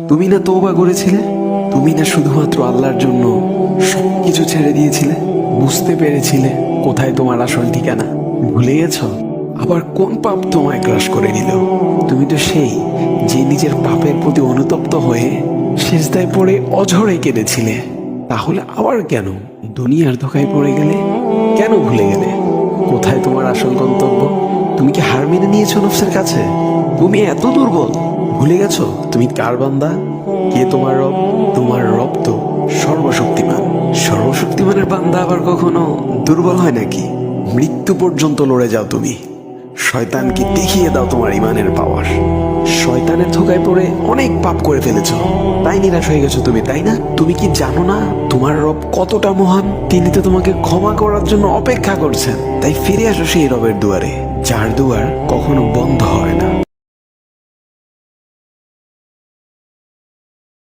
তুমি না তওবা করেছিলে? তুমি না শুধুমাত্র আল্লাহর জন্য সবকিছু ছেড়ে দিয়েছিলে? বুঝতে পেরেছিলে কোথায় তোমার আসল ঠিকানা? ভুলে গেছ? আবার কোন পাপ তোমায় গ্রাস করে নিল? তুমি তো সেই যে নিজের পাপের প্রতি অনুতপ্ত হয়ে সিজদায় পড়ে অঝরে কেঁদেছিলে। তাহলে আবার কেন দুনিয়ার ধোঁকায় পড়ে গেলে? কেন ভুলে গেলে কোথায় তোমার আসল গন্তব্য? তুমি কি হার মেনে নিয়েছো নফসের কাছে? তুমি এত দুর্বল? ভুলে গেছো তুমি কার বান্দা? কে তোমার রব? তোমার রব তো সর্বশক্তিমান। সর্বশক্তিমানের বান্দা আবার কখনো দুর্বল হয় নাকি? মৃত্যু পর্যন্ত লড়ে যাও তুমি। শয়তানকে দেখিয়ে দাও তোমার ইমানের পাওয়ার। শয়তানের ধোকায় পড়ে অনেক পাপ করে ফেলেছ, তাই নিরাশ হয়ে গেছো তুমি, তাই না? তুমি কি জানো না তোমার রব কতটা মহান? তিনি তো তোমাকে ক্ষমা করার জন্য অপেক্ষা করছেন। তাই ফিরে আসো সেই রবের দুয়ারে, যার দুয়ার কখনো বন্ধ হয় না।